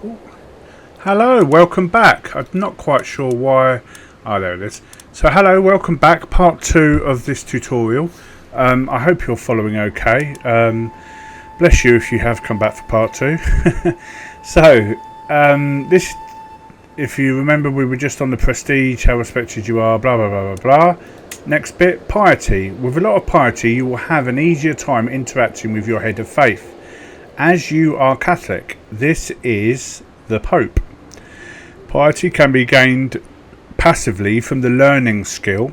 Oh. Hello, welcome back. I'm not quite sure why. Oh, there it is. So hello, welcome back. Part 2 of this tutorial. I hope you're following okay. Bless you if you have come back for part 2. So, this, if you remember, we were just on the prestige, how respected you are, blah, blah, blah, blah, blah. Next bit, piety. With a lot of piety, you will have an easier time interacting with your head of faith. As you are Catholic, this is the Pope. Piety can be gained passively from the learning skill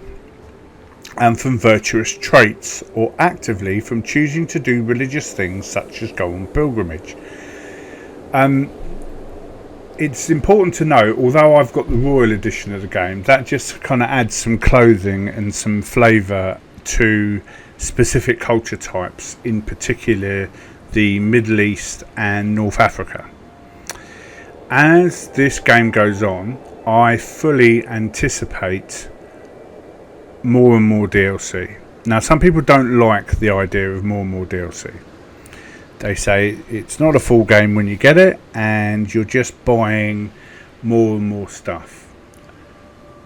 and from virtuous traits, or actively from choosing to do religious things such as go on pilgrimage. It's important to know, although I've got the Royal Edition of the game, that just kind of adds some clothing and some flavour to specific culture types, in particular the Middle East and North Africa. As this game goes on, I fully anticipate more and more DLC. Now, some people don't like the idea of more and more DLC. They say it's not a full game when you get it, and you're just buying more and more stuff.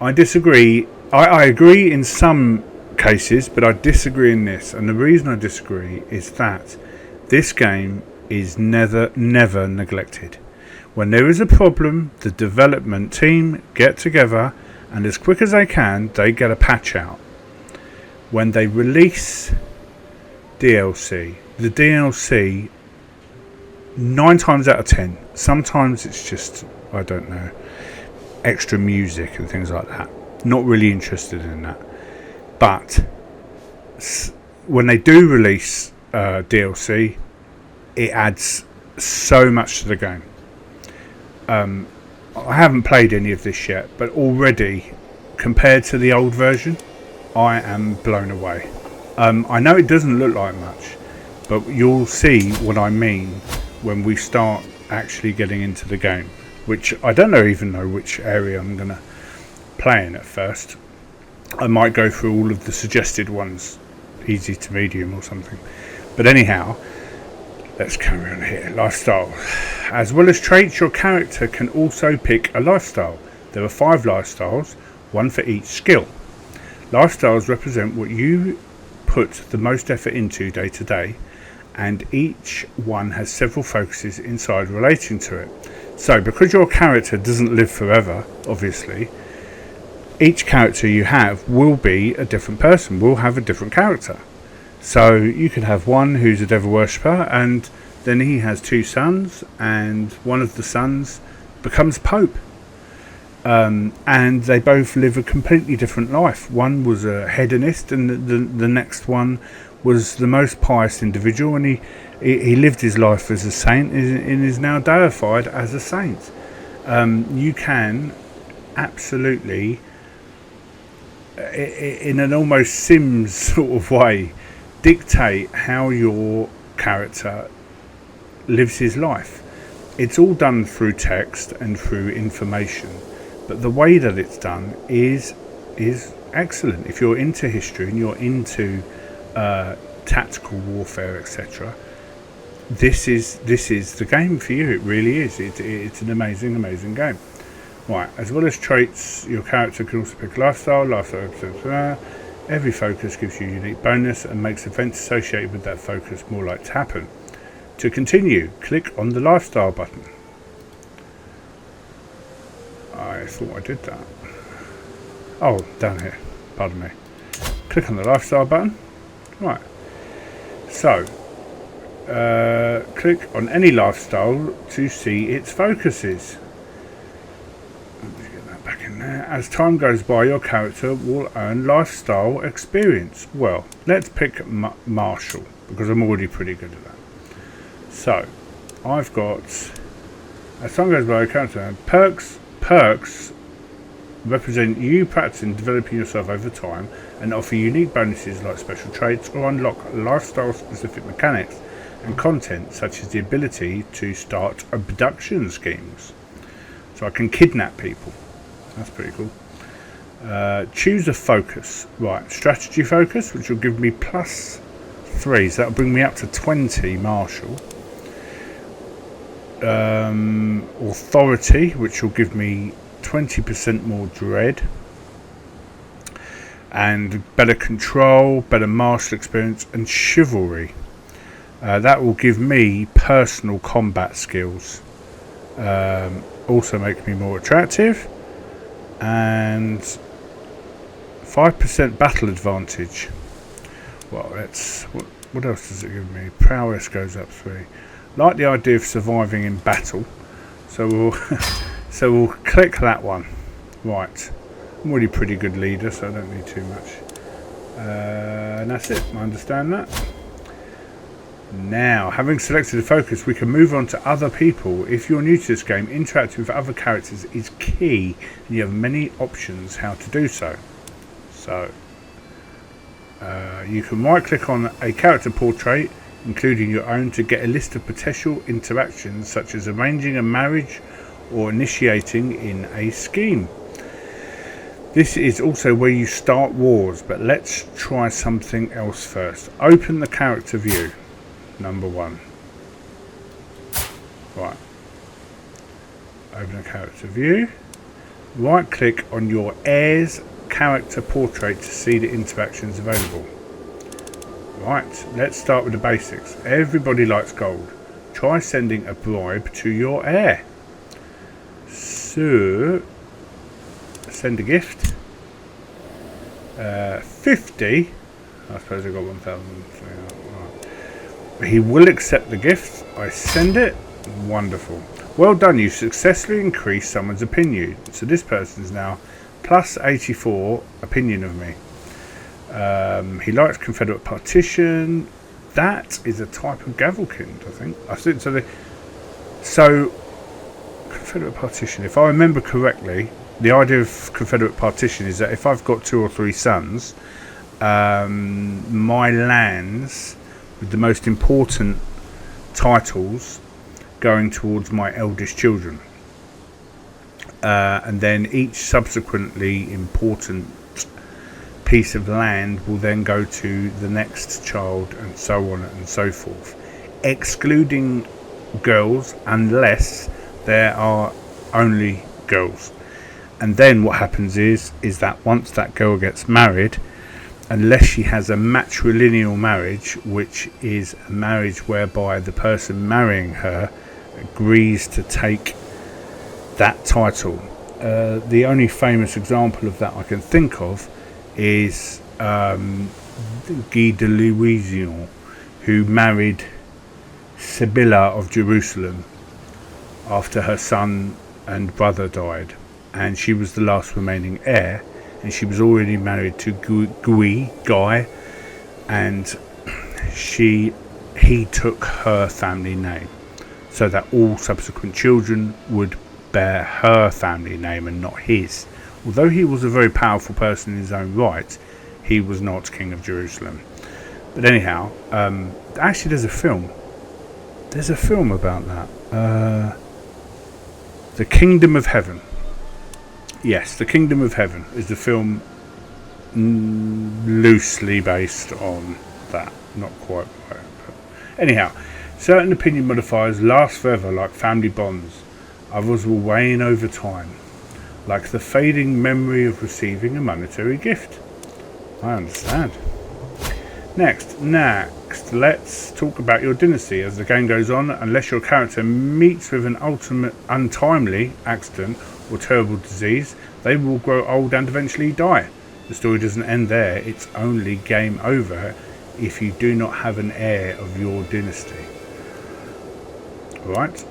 I disagree. I agree in some cases, but I disagree in this. And the reason I disagree is that this game is never neglected. When there is a problem, the development team get together, and as quick as they can, they get a patch out. When they release DLC, the DLC, 9 times out of 10, sometimes it's just, I don't know, extra music and things like that. Not really interested in that. But when they do release DLC, it adds so much to the game. I haven't played any of this yet, but already, compared to the old version, I am blown away. I know it doesn't look like much, but you'll see what I mean when we start actually getting into the game, which I don't even know which area I'm going to play in at first. I might go through all of the suggested ones, easy to medium or something. But anyhow, let's carry on here. Lifestyle. As well as traits, your character can also pick a lifestyle. There are 5 lifestyles, one for each skill. Lifestyles represent what you put the most effort into day to day, and each one has several focuses inside relating to it. So, because your character doesn't live forever, obviously, each character you have will be a different person, will have a different character. So you could have one who's a devil worshipper, and then he has 2 sons, and one of the sons becomes Pope. And they both live a completely different life. One was a hedonist, and the next one was the most pious individual, and he lived his life as a saint and is now deified as a saint. You can absolutely, in an almost Sims sort of way, dictate how your character lives his life. It's all done through text and through information, but the way that it's done is excellent. If you're into history and you're into tactical warfare, etc., this is the game for you. It really is. It's an amazing game. Right, as well as traits, your character can also pick lifestyle, etc. Every focus gives you a unique bonus and makes events associated with that focus more likely to happen. To continue, click on the lifestyle button. I thought I did that. Oh, down here. Pardon me. Click on the lifestyle button. Right. So, click on any lifestyle to see its focuses. Back in there. As time goes by, your character will earn lifestyle experience. Well, let's pick Martial, because I'm already pretty good at that. So, I've got, as time goes by, your character earns perks. Perks represent you practicing developing yourself over time and offer unique bonuses like special traits, or unlock lifestyle specific mechanics and content such as the ability to start abduction schemes. So I can kidnap people. That's pretty cool. Choose a focus. Right, strategy focus, which will give me +3, so that'll bring me up to 20 martial. authority, which will give me 20% more dread, and better control, better martial experience, and chivalry. That will give me personal combat skills. Also make me more attractive, and 5% battle advantage. Well, what else does it give me? Prowess goes up 3. Like the idea of surviving in battle, so we'll click that one. Right, I'm already a pretty good leader, so I don't need too much. And that's it. I understand that. Now, having selected the focus, we can move on to other people. If you're new to this game, interacting with other characters is key, and you have many options how to do so. So, you can right click on a character portrait, including your own, to get a list of potential interactions such as arranging a marriage or initiating in a scheme. This is also where you start wars, but let's try something else first. Open the character view, number 1. Right. Open the character view. Right click on your heir's character portrait to see the interactions available. Right, let's start with the basics. Everybody likes gold. Try sending a bribe to your heir. So, send a gift. 50. I suppose I got 1,000. Right. He will accept the gift. I send it. Wonderful. Well done. You successfully increased someone's opinion. So this person's now plus 84 opinion of me. He likes Confederate partition. That is a type of gavelkind, I think. So Confederate partition, if I remember correctly, the idea of Confederate partition is that if I've got 2 or 3 sons, my lands with the most important titles going towards my eldest children, and then each subsequently important piece of land will then go to the next child, and so on and so forth, excluding girls unless there are only girls. And then what happens is that once that girl gets married, unless she has a matrilineal marriage, which is a marriage whereby the person marrying her agrees to take that title. The only famous example of that I can think of is Guy de Louison, who married Sibylla of Jerusalem after her son and brother died, and she was the last remaining heir, and she was already married to Guy, and he took her family name, so that all subsequent children would bear her family name and not his. Although he was a very powerful person in his own right, he was not King of Jerusalem. But anyhow, actually there's a film. There's a film about that. The Kingdom of Heaven. Yes, The Kingdom of Heaven is the film loosely based on that. Not quite right. But anyhow, certain opinion modifiers last forever like family bonds. Others will wane over time, like the fading memory of receiving a monetary gift. I understand. Next, let's talk about your dynasty. As the game goes on, unless your character meets with an untimely accident or terrible disease, they will grow old and eventually die. The story doesn't end there. It's only game over if you do not have an heir of your dynasty. Alright?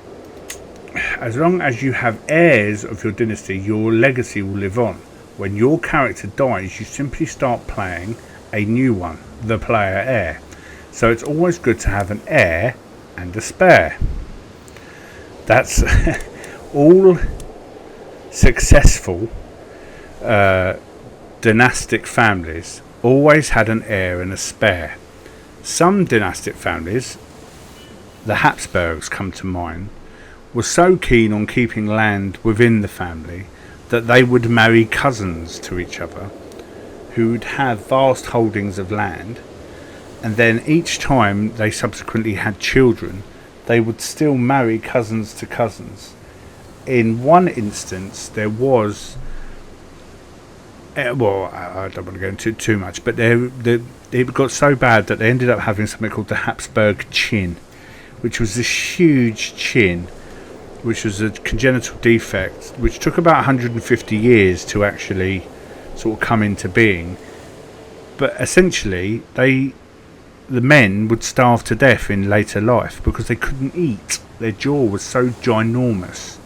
As long as you have heirs of your dynasty, your legacy will live on. When your character dies, you simply start playing a new one, the player heir. So it's always good to have an heir and a spare. That's all successful dynastic families always had an heir and a spare. Some dynastic families, the Habsburgs come to mind, were so keen on keeping land within the family that they would marry cousins to each other who would have vast holdings of land, and then each time they subsequently had children, they would still marry cousins to cousins. In one instance, there was, well, I don't want to go into too much, but it got so bad that they ended up having something called the Habsburg chin, which was this huge chin, which was a congenital defect, which took about 150 years to actually sort of come into being. But essentially, the men would starve to death in later life because they couldn't eat. Their jaw was so ginormous.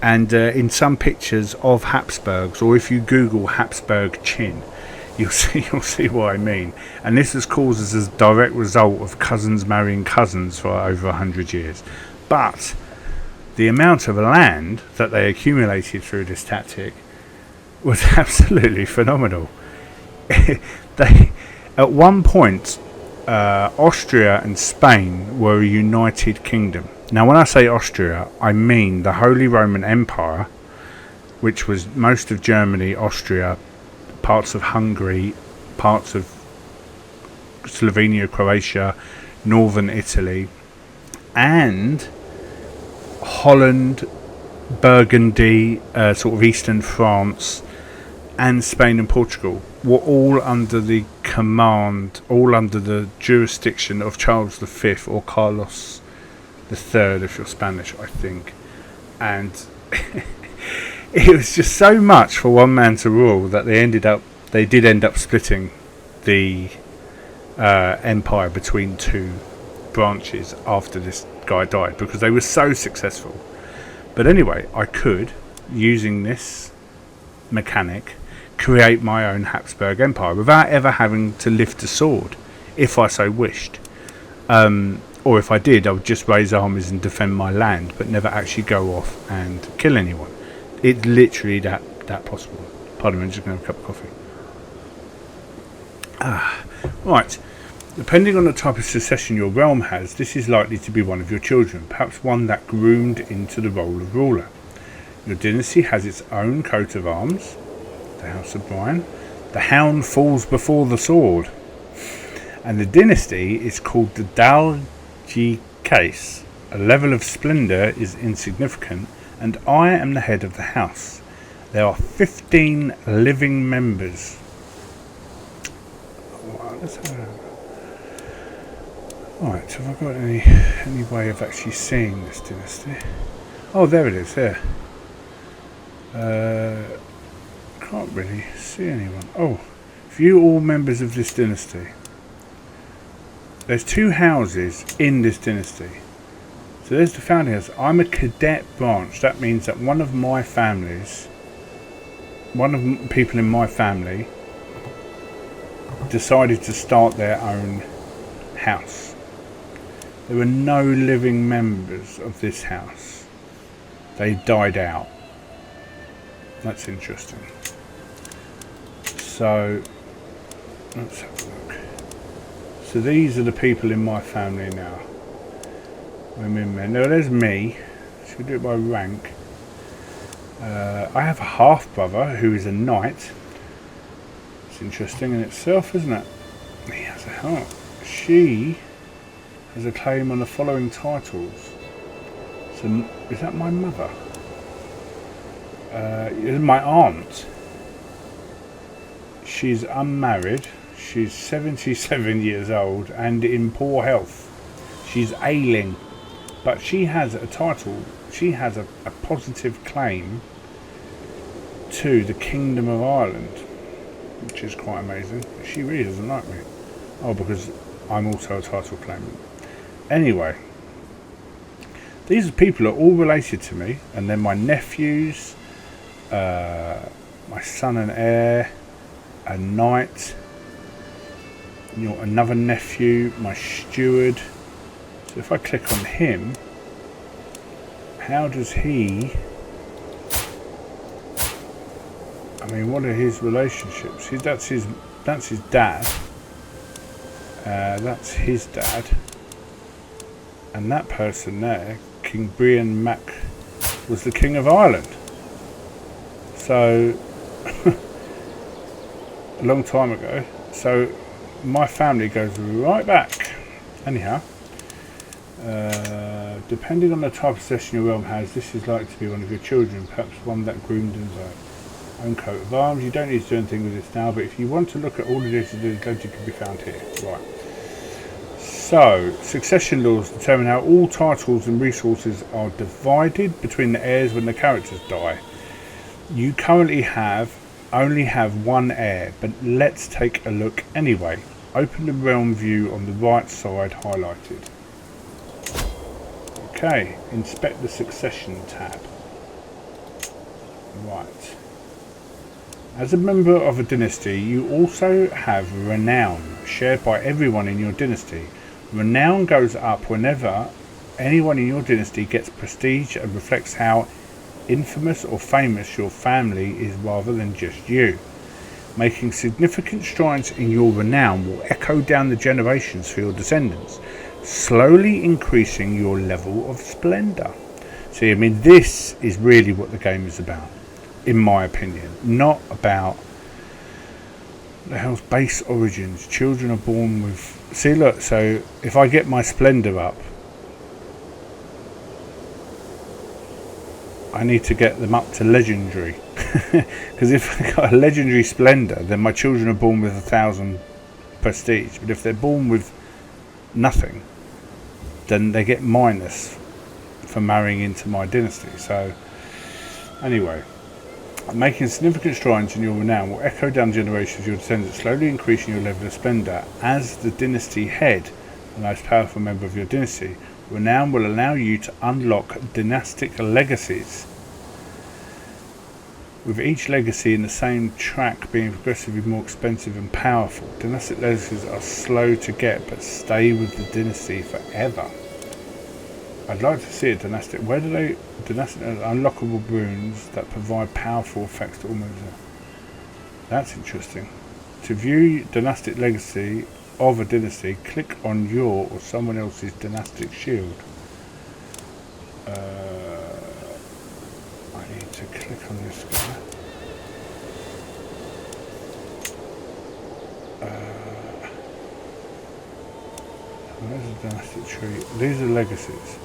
And in some pictures of Habsburgs, or if you Google Habsburg chin, you'll see what I mean. And this has caused as a direct result of cousins marrying cousins for over 100 years. But the amount of land that they accumulated through this tactic was absolutely phenomenal. At one point, Austria and Spain were a united kingdom. Now, when I say Austria, I mean the Holy Roman Empire, which was most of Germany, Austria, parts of Hungary, parts of Slovenia, Croatia, northern Italy, and Holland, Burgundy, sort of eastern France, and Spain and Portugal were all under the jurisdiction of Charles V or Carlos III, if you're Spanish, I think. And it was just so much for one man to rule that they did end up splitting the empire between two branches after this guy died, because they were so successful. But anyway, I could, using this mechanic, create my own Habsburg Empire without ever having to lift a sword, if I so wished. Or if I did, I would just raise armies and defend my land, but never actually go off and kill anyone. It's literally that possible. Pardon me, I'm just going to have a cup of coffee. Right. Depending on the type of succession your realm has, this is likely to be one of your children, perhaps one that groomed into the role of ruler. Your dynasty has its own coat of arms, the House of Brian. The hound falls before the sword. And the dynasty is called the Dalji Case. A level of splendour is insignificant, and I am the head of the house. There are 15 living members. Let's have a look. Right, so have I got any way of actually seeing this dynasty? Oh, there it is, there. Can't really see anyone. Oh, view all members of this dynasty. There's two houses in this dynasty. So there's the founding house. I'm a cadet branch. That means that one of the people in my family decided to start their own house. There were no living members of this house. They died out. That's interesting. So, let's have a look. So these are the people in my family now. Women, men. No, there's me. Should we do it by rank? I have a half-brother who is a knight. It's interesting in itself, isn't it? He has a heart. She has a claim on the following titles. So, is that my mother? It's my aunt. She's unmarried. She's 77 years old and in poor health. She's ailing. But she has a title. She has a positive claim to the Kingdom of Ireland, which is quite amazing. She really doesn't like me. Oh, because I'm also a title claimant. Anyway, these people are all related to me, and then my nephews, my son and heir, a knight, another nephew, my steward. So if I click on him, how does he... I mean, what are his relationships? That's his dad. That's his dad. And that person there, King Brian Mac, was the King of Ireland. So, a long time ago. So, my family goes right back. Anyhow, Depending on the type of possession your realm has, this is likely to be one of your children, perhaps one that groomed and own coat of arms. You don't need to do anything with this now, but if you want to look at all of this, the legend can be found here. Right. So, succession laws determine how all titles and resources are divided between the heirs when the characters die. You currently only have one heir, but let's take a look anyway. Open the realm view on the right side highlighted. Okay, inspect the succession tab. Right. As a member of a dynasty, you also have renown, shared by everyone in your dynasty. Renown goes up whenever anyone in your dynasty gets prestige and reflects how infamous or famous your family is rather than just you. Making significant strides in your renown will echo down the generations for your descendants, slowly increasing your level of splendour. See, I mean, this is really what the game is about, in my opinion. Not about the hell's base origins. Children are born with... See, look, so if I get my splendour up, I need to get them up to legendary. Because if I got a legendary splendour, then my children are born with 1,000 prestige. But if they're born with nothing, then they get minus for marrying into my dynasty. So, anyway, making significant strides in your renown will echo down generations of your descendants, slowly increasing your level of splendour. As the dynasty head, the most powerful member of your dynasty, renown will allow you to unlock dynastic legacies, with each legacy in the same track being progressively more expensive and powerful. Dynastic legacies are slow to get, but stay with the dynasty forever. I'd like to see a dynastic. Where do they... Dynastic unlockable runes that provide powerful effects to all members. That's interesting. To view dynastic legacy of a dynasty, click on your or someone else's dynastic shield. I need to click on this guy. Where's the dynastic tree? These are legacies.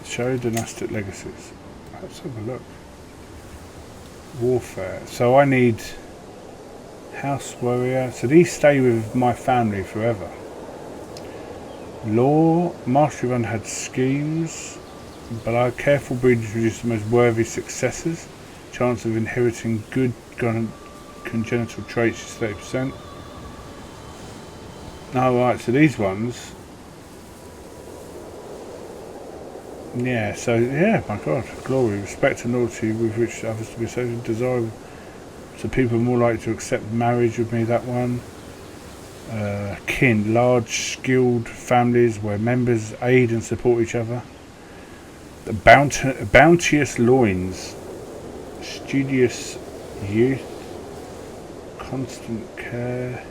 Show dynastic legacies. Let's have a look. Warfare. So I need House Warrior. So these stay with my family forever. Law. Mastery Run had schemes, but our careful breeders produce the most worthy successors. Chance of inheriting good congenital traits is 30%. Oh, right, so these ones... Yeah, so, yeah, my God, glory, respect and loyalty with which others to be so desirable. So people are more likely to accept marriage with me, that one. Kin, large, skilled families where members aid and support each other. The bounteous loins, studious youth, constant care.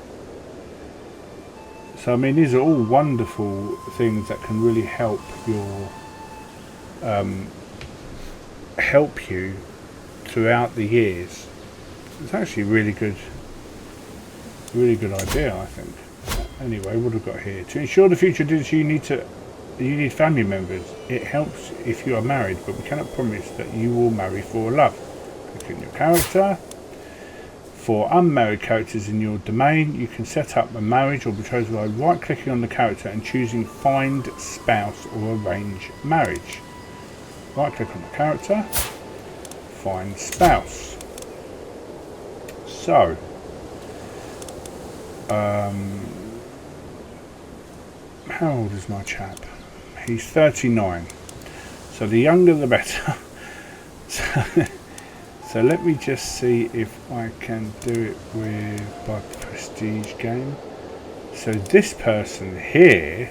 So, I mean, these are all wonderful things that can really help your... help you throughout the years. It's actually a really good idea, I think. Anyway, what have we got here? To ensure the future dynasty, you need family members. It helps if you are married, but we cannot promise that you will marry for love. Click on your character. For unmarried characters in your domain, you can set up a marriage or betrothal by right-clicking on the character and choosing Find Spouse or Arrange Marriage. Right-click on the character, Find Spouse. So, how old is my chap? He's 39. So the younger the better. So let me just see if I can do it with by prestige game. So this person here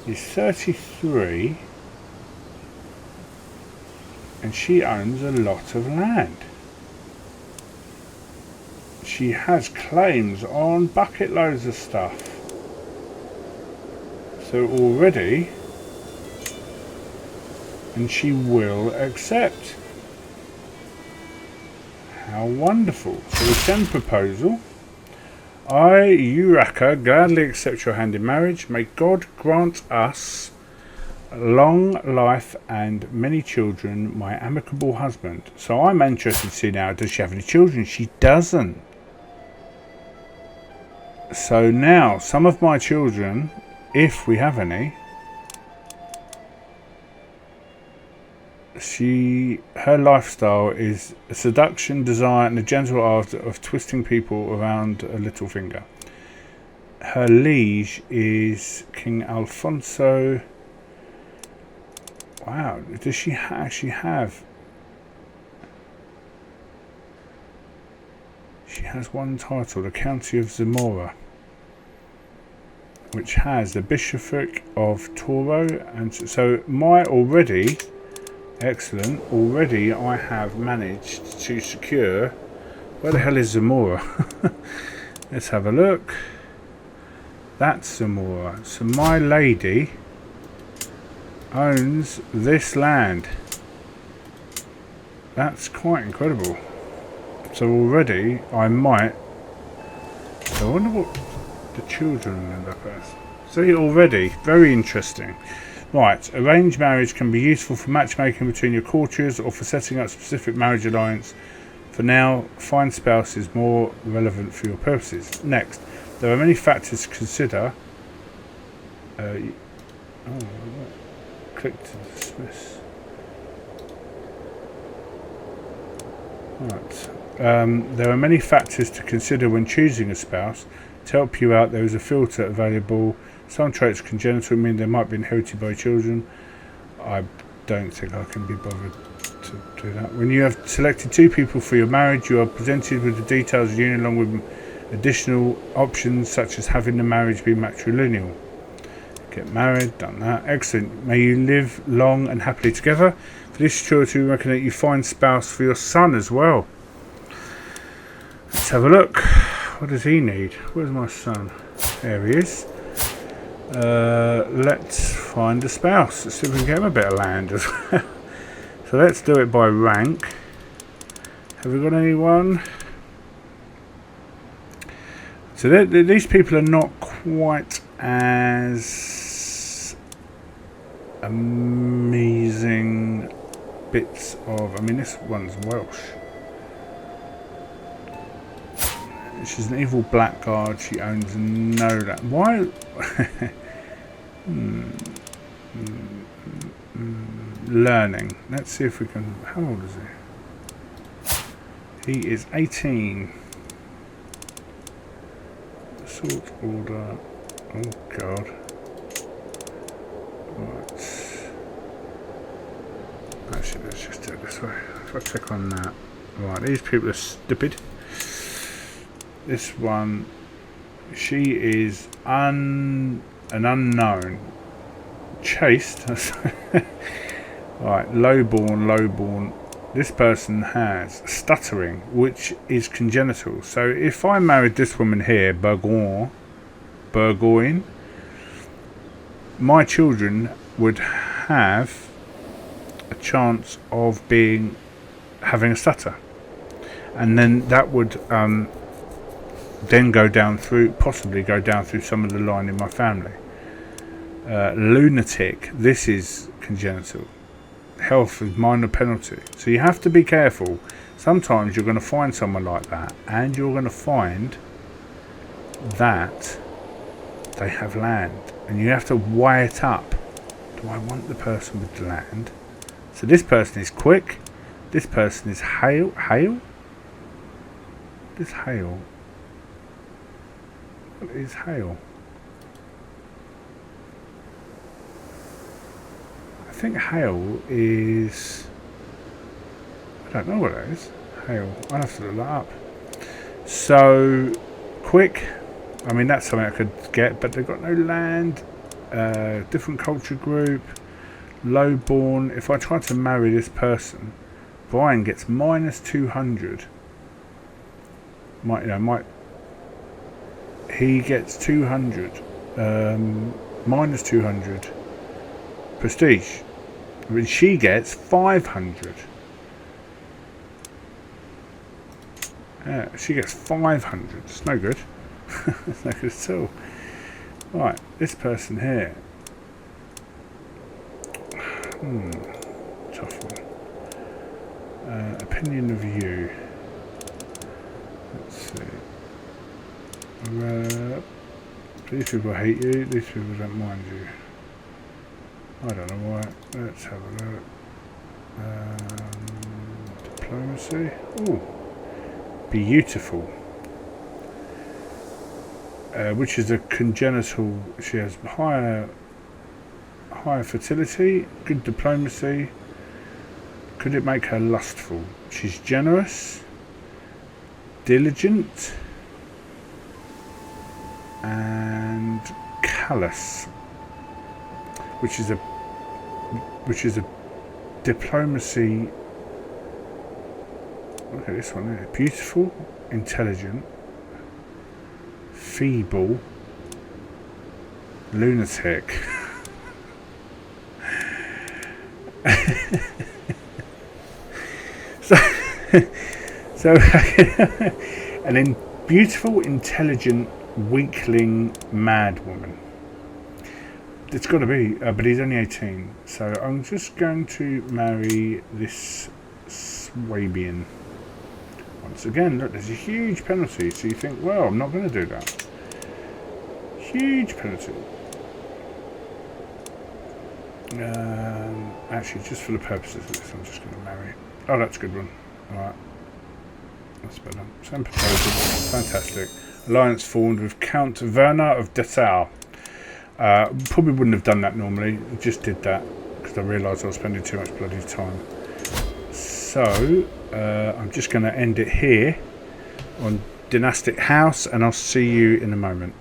is 33 and she owns a lot of land. She has claims on bucket loads of stuff. So already... and she will accept. How wonderful. So we send proposal. I, Uraka, gladly accept your hand in marriage. May God grant us long life and many children, my amicable husband. So I'm interested to see now, does she have any children? She doesn't. So now, some of my children, if we have any, her lifestyle is seduction, desire, and the gentle art of twisting people around a little finger. Her liege is King Alfonso. Wow, does she actually have? She has one title, the County of Zamora, which has the Bishopric of Toro, and so excellent. Already, I have managed to secure. Where the hell is Zamora? Let's have a look. That's Zamora. So my lady owns this land. That's quite incredible. So already I might. I wonder what the children end up as. See, already very interesting. Right, arranged marriage can be useful for matchmaking between your courtiers or for setting up specific marriage alliance. For now, find spouse is more relevant for your purposes. Next, there are many factors to consider. Click to dismiss. Right. There are many factors to consider when choosing a spouse. To help you out, there is a filter available. Some traits congenital mean they might be inherited by children. I don't think I can be bothered to do that. When you have selected two people for your marriage, you are presented with the details of the union along with additional options such as having the marriage be matrilineal. Get married, done that. Excellent. May you live long and happily together. For this surety, we reckon that you find spouse for your son as well. Let's have a look. What does he need? Where's my son? There he is. Let's find a spouse. Let's see if we can get him a bit of land as well. So let's do it by rank. Have we got anyone? So these people are not quite as amazing bits of. I mean, this one's Welsh. She's an evil blackguard. She owns no land. Why? Learning. Let's see if we can. How old is he? He is 18. Sort order. Oh God. Right. Actually, let's just do it this way. If I click on that. Right. These people are stupid. This one, she is an unknown. Chaste. Right, lowborn. This person has stuttering, which is congenital. So if I married this woman here, Burgoyne, my children would have a chance of having a stutter. And then that would then possibly go down through some of the line in my family. Lunatic, this is congenital. Health is minor penalty. So you have to be careful. Sometimes you're going to find someone like that, and you're going to find that they have land, and you have to weigh it up. Do I want the person with the land? So this person is quick. This person is hale. This hale. What is hale? I think hale is. I don't know what it is. Hale. I'll have to look that up. So quick. I mean, that's something I could get, but they've got no land. Different culture group. Lowborn. If I try to marry this person, Brian gets minus 200. He gets 200. Minus 200. Prestige. I mean, she gets 500. Yeah, she gets 500. It's no good. It's no good at all. Right, this person here. Tough one. Opinion of you. Let's see. These people hate you, these people don't mind you. I don't know why. Let's have a look. Diplomacy. Ooh. Beautiful. Which is a congenital. She has higher fertility, good diplomacy. Could it make her lustful? She's generous, diligent, and callous, which is a diplomacy. Look at this one there. Beautiful, intelligent, feeble, lunatic. so and then beautiful, intelligent, weakling, mad woman. It's got to be, but he's only 18, so I'm just going to marry this Swabian. Once again, look, there's a huge penalty, so you think, well, I'm not going to do that. Huge penalty. Actually, just for the purposes of this, I'm just going to marry. Oh, that's a good one. Alright. That's better. Same proposal. Fantastic. Alliance formed with Count Werner of Dessau. Probably wouldn't have done that normally. I just did that because I realised I was spending too much bloody time. So, I'm just going to end it here on Dynastic House, and I'll see you in a moment.